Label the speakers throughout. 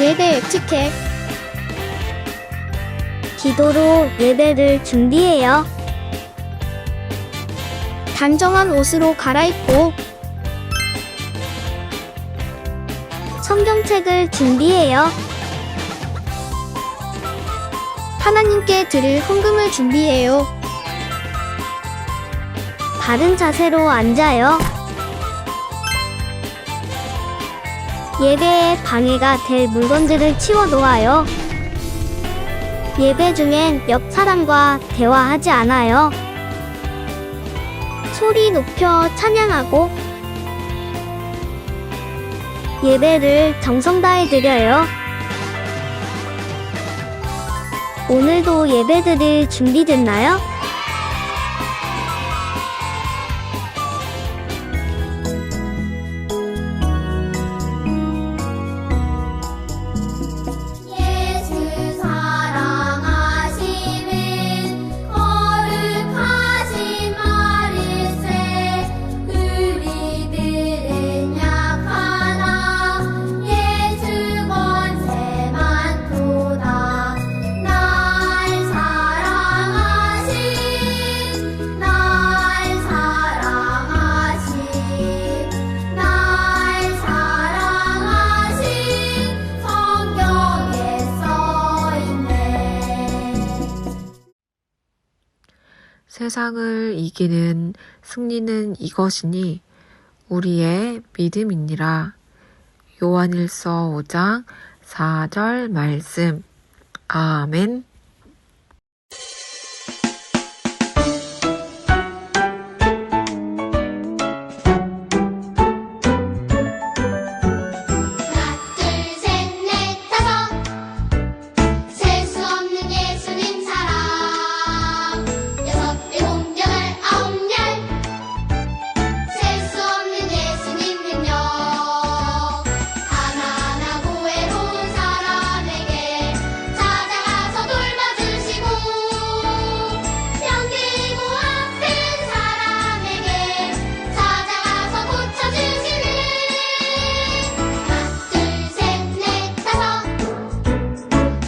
Speaker 1: 예배 에티켓.
Speaker 2: 기도로 예배를 준비해요.
Speaker 1: 단정한 옷으로 갈아입고
Speaker 2: 성경책을 준비해요.
Speaker 1: 하나님께 드릴 헌금을 준비해요.
Speaker 2: 바른 자세로 앉아요. 예배에 방해가 될 물건들을 치워 놓아요. 예배 중엔 옆 사람과 대화하지 않아요. 소리 높여 찬양하고 예배를 정성 다해 드려요. 오늘도 예배 드릴 준비됐나요?
Speaker 3: 예수 사랑하심은 거룩하신 말일세. 우리들은 약하나 예수 권세만 도다. 날 사랑하신 성경에 써있네.
Speaker 4: 세상을 이기는 승리는 이것이니 우리의 믿음이니라. 요한일서 5장 4절 말씀. 아멘.
Speaker 3: 하나, 둘, 셋, 넷, 다섯. 셀 수 없는 예수님 사랑. 여섯, 일곱, 여덟, 아홉, 열. 셀 수 없는 예수님 능력. 가난하고 외로운 사람에게 찾아가서 돌봐주시고, 병들고 아픈 사람에게 찾아가서 고쳐주시는. 하나, 둘, 셋, 넷, 다섯.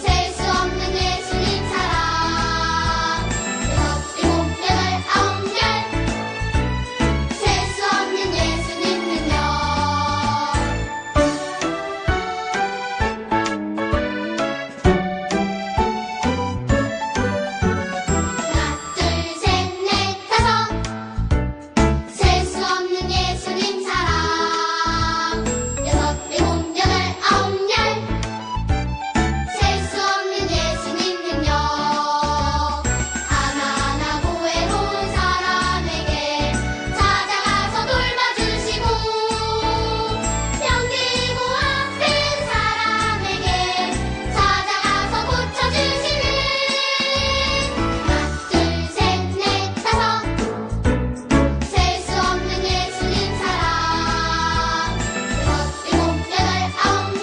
Speaker 3: 셀 수 없는 예수님 사랑. 여섯, 일곱, 여덟, 아홉, 열. 셀 수 없는 예수님 능력. 하나, 둘, 셋, 넷, 다섯. 셀 수 없는 예수님 사랑. 여섯, 일곱, 여덟, 아홉, 열. 셀 수 없는 예수님 능력. 가난하고 외로운 사람에게 찾아가서 돌봐주시고, 병들고 아픈 사람에게 찾아가서 고쳐주시는. 하나, 둘, 셋, 넷, 다섯. 셀 수 없는 예수님 사랑. 여섯, 일곱, 여덟, 아홉, 열.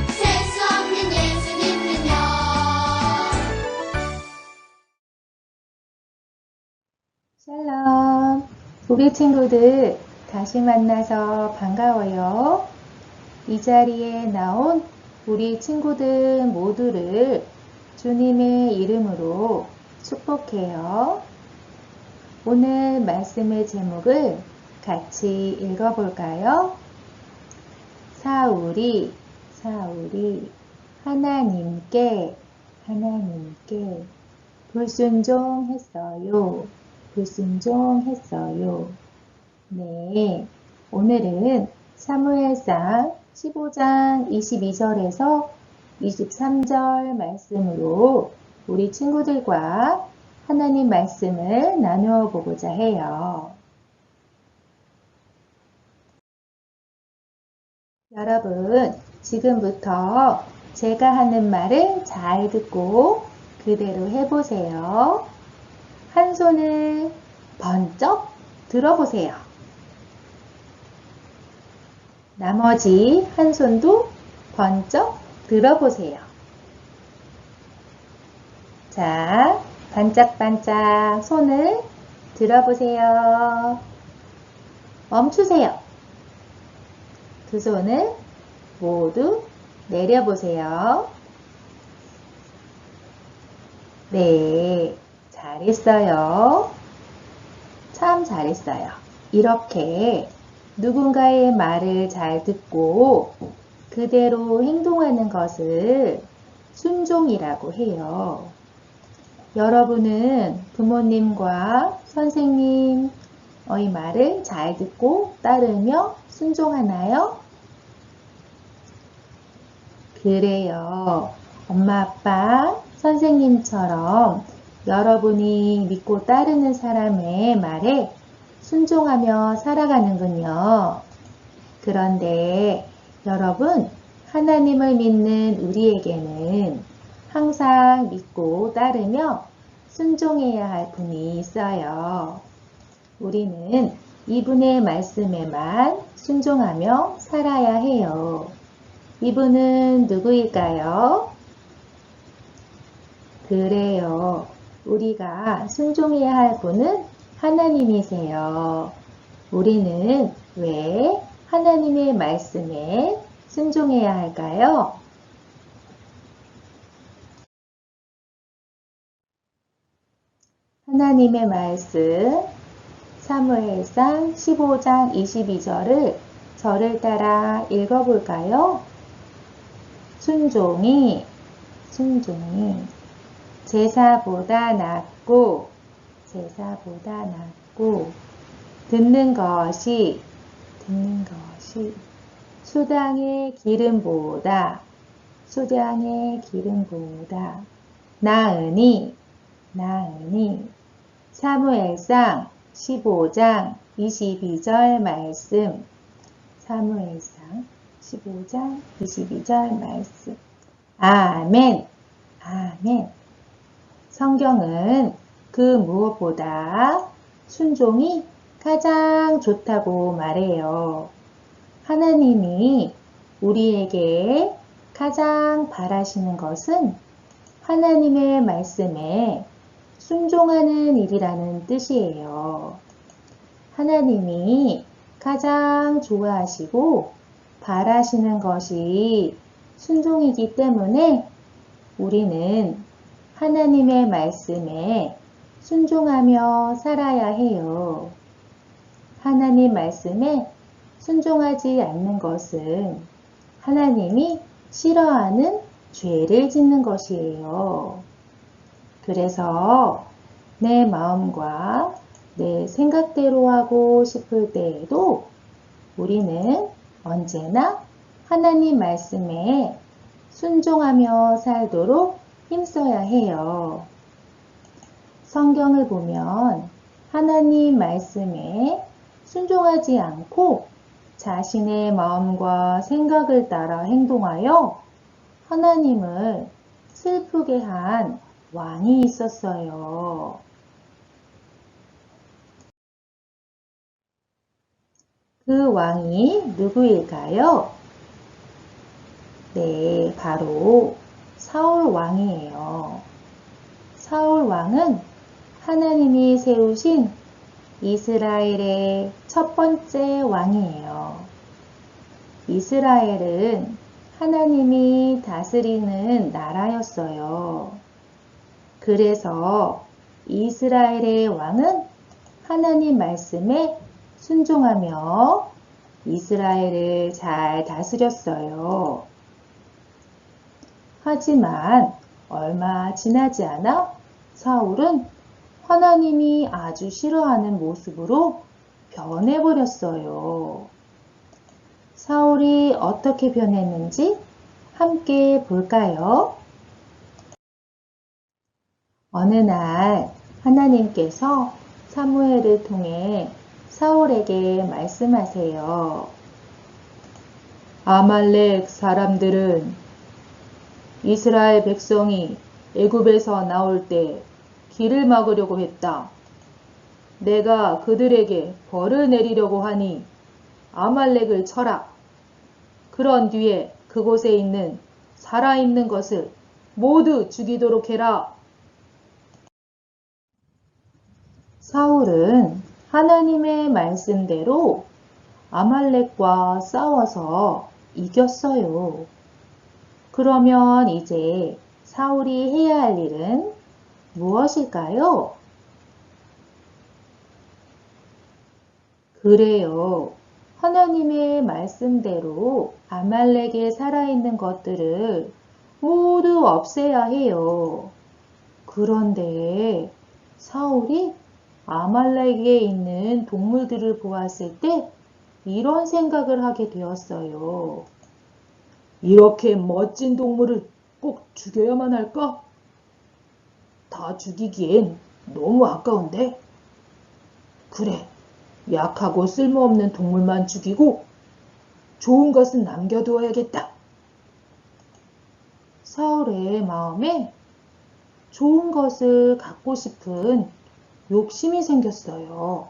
Speaker 3: 셀 수 없는 예수님 능력.
Speaker 5: 샬롬. 우리 친구들 다시 만나서 반가워요. 이 자리에 나온 우리 친구들 모두를 주님의 이름으로 축복해요. 오늘 말씀의 제목을 같이 읽어볼까요? 사울이 하나님께 불순종했어요. 네, 오늘은 사무엘상 15장 22절에서 23절 말씀으로 우리 친구들과 하나님 말씀을 나누어 보고자 해요. 여러분, 지금부터 제가 하는 말을 잘 듣고 그대로 해보세요. 한 손을 번쩍 들어보세요. 나머지 한 손도 번쩍 들어보세요. 자, 반짝반짝 손을 들어보세요. 멈추세요. 두 손을 모두 내려보세요. 네, 잘했어요. 참 잘했어요. 이렇게 누군가의 말을 잘 듣고 그대로 행동하는 것을 순종이라고 해요. 여러분은 부모님과 선생님의 말을 잘 듣고 따르며 순종하나요? 그래요. 엄마, 아빠, 선생님처럼 여러분이 믿고 따르는 사람의 말에 순종하며 살아가는군요. 그런데 여러분, 하나님을 믿는 우리에게는 항상 믿고 따르며 순종해야 할 분이 있어요. 우리는 이분의 말씀에만 순종하며 살아야 해요. 이분은 누구일까요? 그래요. 우리가 순종해야 할 분은 하나님이세요. 우리는 왜 하나님의 말씀에 순종해야 할까요? 하나님의 말씀 사무엘상 15장 22절을 저를 따라 읽어볼까요? 순종이 제사보다 낫고 듣는 것이 수당의 기름보다 나으니 사무엘상 15장 22절 말씀 사무엘상 15장 22절 말씀 아멘. 성경은 그 무엇보다 순종이 가장 좋다고 말해요. 하나님이 우리에게 가장 바라시는 것은 하나님의 말씀에 순종하는 일이라는 뜻이에요. 하나님이 가장 좋아하시고 바라시는 것이 순종이기 때문에 우리는 하나님의 말씀에 순종하며 살아야 해요. 하나님 말씀에 순종하지 않는 것은 하나님이 싫어하는 죄를 짓는 것이에요. 그래서 내 마음과 내 생각대로 하고 싶을 때에도 우리는 언제나 하나님 말씀에 순종하며 살도록 힘써야 해요. 성경을 보면 하나님 말씀에 순종하지 않고 자신의 마음과 생각을 따라 행동하여 하나님을 슬프게 한 왕이 있었어요. 그 왕이 누구일까요? 네, 바로 사울 왕이에요. 사울 왕은 하나님이 세우신 이스라엘의 첫 번째 왕이에요. 이스라엘은 하나님이 다스리는 나라였어요. 그래서 이스라엘의 왕은 하나님 말씀에 순종하며 이스라엘을 잘 다스렸어요. 하지만 얼마 지나지 않아 사울은 하나님이 아주 싫어하는 모습으로 변해버렸어요. 사울이 어떻게 변했는지 함께 볼까요? 어느 날 하나님께서 사무엘을 통해 사울에게 말씀하세요. 아말렉 사람들은 이스라엘 백성이 애굽에서 나올 때 길을 막으려고 했다. 내가 그들에게 벌을 내리려고 하니 아말렉을 쳐라. 그런 뒤에 그곳에 있는 살아있는 것을 모두 죽이도록 해라. 사울은 하나님의 말씀대로 아말렉과 싸워서 이겼어요. 그러면 이제 사울이 해야 할 일은 무엇일까요? 그래요. 하나님의 말씀대로 아말렉에 살아있는 것들을 모두 없애야 해요. 그런데 사울이 아말렉에 있는 동물들을 보았을 때 이런 생각을 하게 되었어요. 이렇게 멋진 동물을 꼭 죽여야만 할까? 다 죽이기엔 너무 아까운데? 그래, 약하고 쓸모없는 동물만 죽이고 좋은 것은 남겨두어야겠다. 사울의 마음에 좋은 것을 갖고 싶은 욕심이 생겼어요.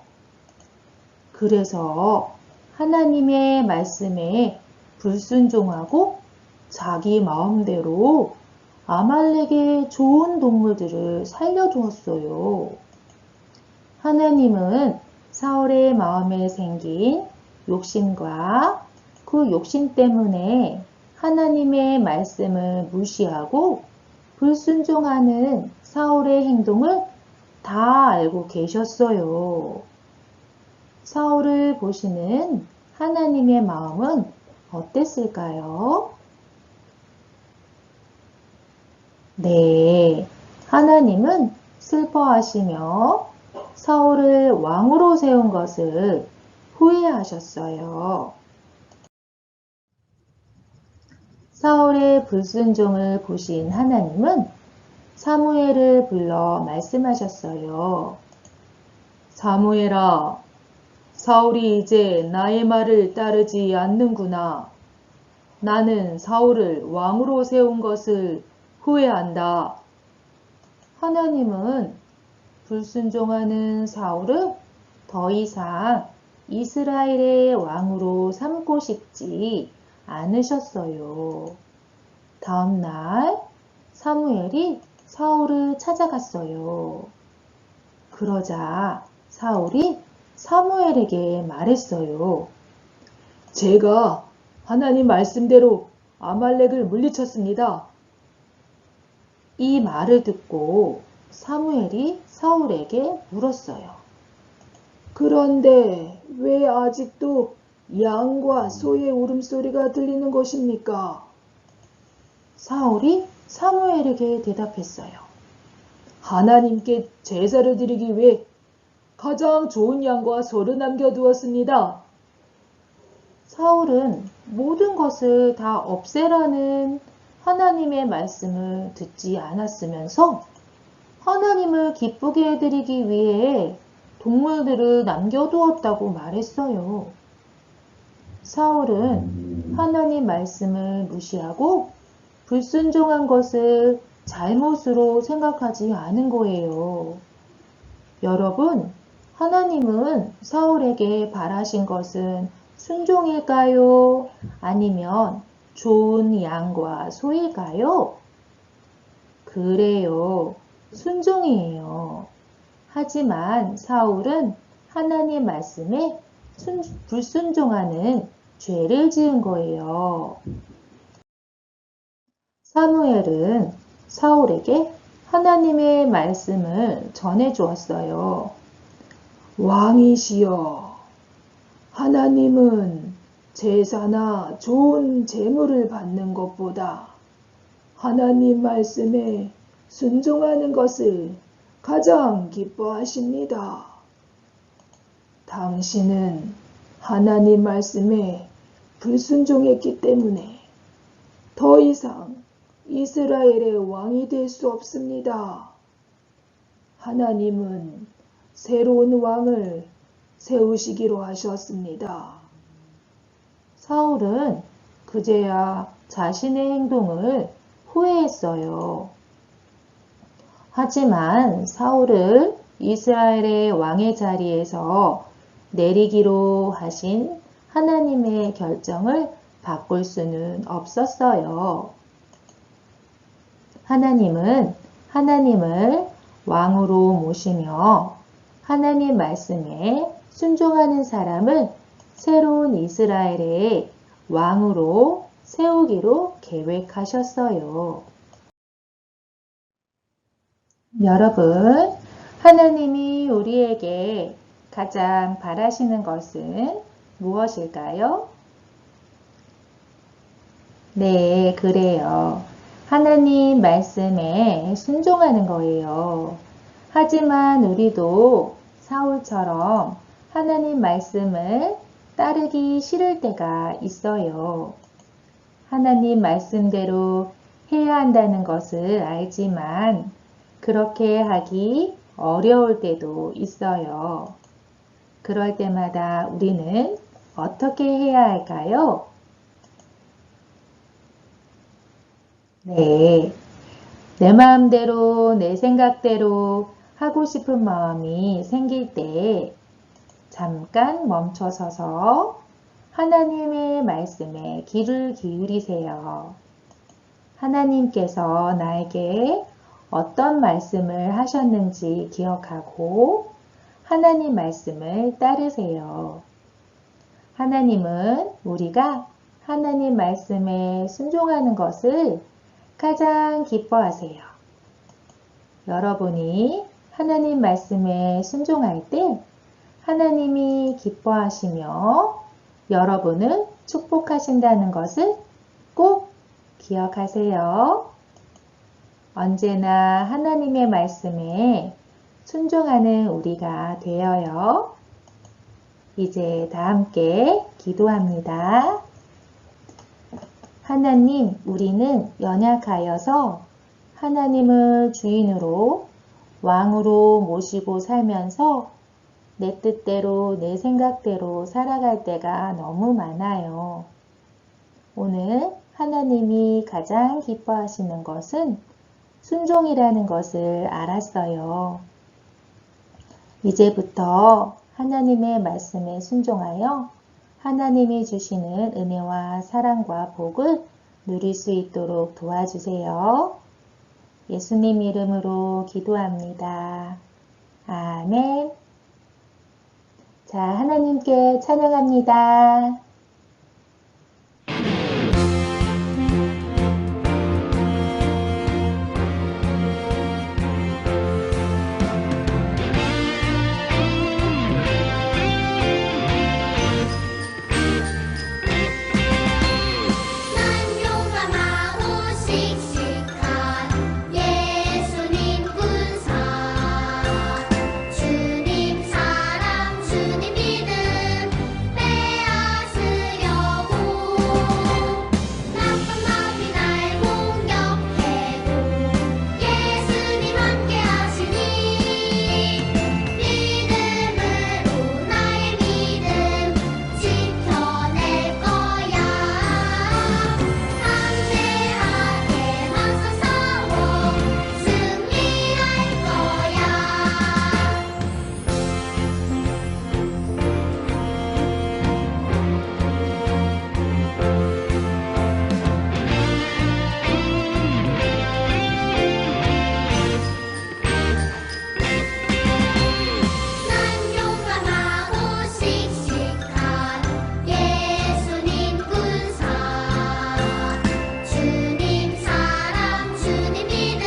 Speaker 5: 그래서 하나님의 말씀에 불순종하고 자기 마음대로 아말렉의 좋은 동물들을 살려두었어요. 하나님은 사울의 마음에 생긴 욕심과 그 욕심 때문에 하나님의 말씀을 무시하고 불순종하는 사울의 행동을 다 알고 계셨어요. 사울을 보시는 하나님의 마음은 어땠을까요? 네, 하나님은 슬퍼하시며 사울을 왕으로 세운 것을 후회하셨어요. 사울의 불순종을 보신 하나님은 사무엘을 불러 말씀하셨어요. 사무엘아, 사울이 이제 나의 말을 따르지 않는구나. 나는 사울을 왕으로 세운 것을 후회한다. 하나님은 불순종하는 사울을 더 이상 이스라엘의 왕으로 삼고 싶지 않으셨어요. 다음 날 사무엘이 사울을 찾아갔어요. 그러자 사울이 사무엘에게 말했어요. 제가 하나님 말씀대로 아말렉을 물리쳤습니다. 이 말을 듣고 사무엘이 사울에게 물었어요. 그런데 왜 아직도 양과 소의 울음소리가 들리는 것입니까? 사울이 사무엘에게 대답했어요. 하나님께 제사를 드리기 위해 가장 좋은 양과 소를 남겨두었습니다. 사울은 모든 것을 다 없애라는 하나님의 말씀을 듣지 않았으면서 하나님을 기쁘게 해드리기 위해 동물들을 남겨두었다고 말했어요. 사울은 하나님 말씀을 무시하고 불순종한 것을 잘못으로 생각하지 않은 거예요. 여러분, 하나님은 사울에게 바라신 것은 순종일까요? 아니면 좋은 양과 소일까요? 그래요. 순종이에요. 하지만 사울은 하나님 말씀에 불순종하는 죄를 지은 거예요. 사무엘은 사울에게 하나님의 말씀을 전해 주었어요. 왕이시여, 하나님은 제사나 좋은 제물을 받는 것보다 하나님 말씀에 순종하는 것을 가장 기뻐하십니다. 당신은 하나님 말씀에 불순종했기 때문에 더 이상 이스라엘의 왕이 될 수 없습니다. 하나님은 새로운 왕을 세우시기로 하셨습니다. 사울은 그제야 자신의 행동을 후회했어요. 하지만 사울을 이스라엘의 왕의 자리에서 내리기로 하신 하나님의 결정을 바꿀 수는 없었어요. 하나님은 하나님을 왕으로 모시며 하나님 말씀에 순종하는 사람을 새로운 이스라엘의 왕으로 세우기로 계획하셨어요. 여러분, 하나님이 우리에게 가장 바라시는 것은 무엇일까요? 네, 그래요. 하나님 말씀에 순종하는 거예요. 하지만 우리도 사울처럼 하나님 말씀을 따르기 싫을 때가 있어요. 하나님 말씀대로 해야 한다는 것을 알지만 그렇게 하기 어려울 때도 있어요. 그럴 때마다 우리는 어떻게 해야 할까요? 네, 내 마음대로, 내 생각대로 하고 싶은 마음이 생길 때 잠깐 멈춰서서 하나님의 말씀에 귀를 기울이세요. 하나님께서 나에게 어떤 말씀을 하셨는지 기억하고 하나님 말씀을 따르세요. 하나님은 우리가 하나님 말씀에 순종하는 것을 가장 기뻐하세요. 여러분이 하나님 말씀에 순종할 때 하나님이 기뻐하시며 여러분을 축복하신다는 것을 꼭 기억하세요. 언제나 하나님의 말씀에 순종하는 우리가 되어요. 이제 다 함께 기도합니다. 하나님, 우리는 연약하여서 하나님을 주인으로 왕으로 모시고 살면서 내 뜻대로 내 생각대로 살아갈 때가 너무 많아요. 오늘 하나님이 가장 기뻐하시는 것은 순종이라는 것을 알았어요. 이제부터 하나님의 말씀에 순종하여 하나님이 주시는 은혜와 사랑과 복을 누릴 수 있도록 도와주세요. 예수님 이름으로 기도합니다. 아멘. 자, 하나님께 찬양합니다.
Speaker 3: 난 용감하고 씩씩한 예수님 군사 주님 사랑 주님 믿음 빼앗으려고 나쁜 마음이 날 공격해도 예수님 함께 하시니 믿음으로 나의 믿음 지켜낼 거야 담대하게 맞서 싸워 승리할 거야 난 용감하고 씩씩한 예수님 군사 주님 사랑 주님 믿음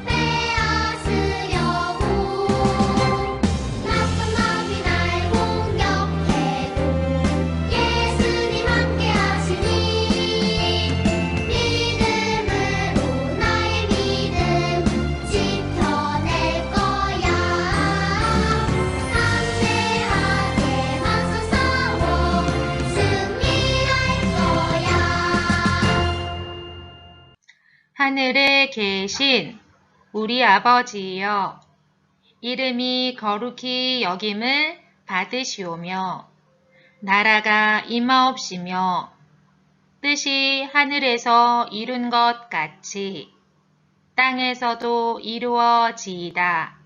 Speaker 3: 빼앗으려고 나쁜 마음이 날 공격해도 예수님 함께 하시니 믿음으로 나의 믿음 지켜낼 거야 담대하게 맞서 싸워 승리할 거야
Speaker 6: 하늘에 계신 우리 아버지여, 이름이 거룩히 여김을 받으시오며, 나라가 임하옵시며, 뜻이 하늘에서 이룬 것 같이 땅에서도 이루어지이다.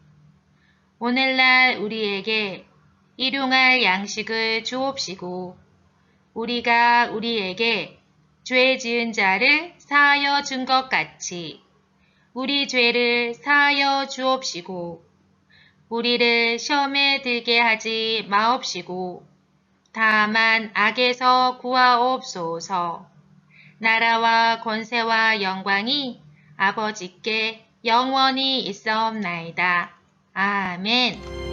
Speaker 6: 오늘날 우리에게 일용할 양식을 주옵시고, 우리가 우리에게 죄 지은 자를 사하여 준 것 같이 우리 죄를 사하여 주옵시고 우리를 시험에 들게 하지 마옵시고 다만 악에서 구하옵소서. 나라와 권세와 영광이 아버지께 영원히 있사옵나이다. 아멘.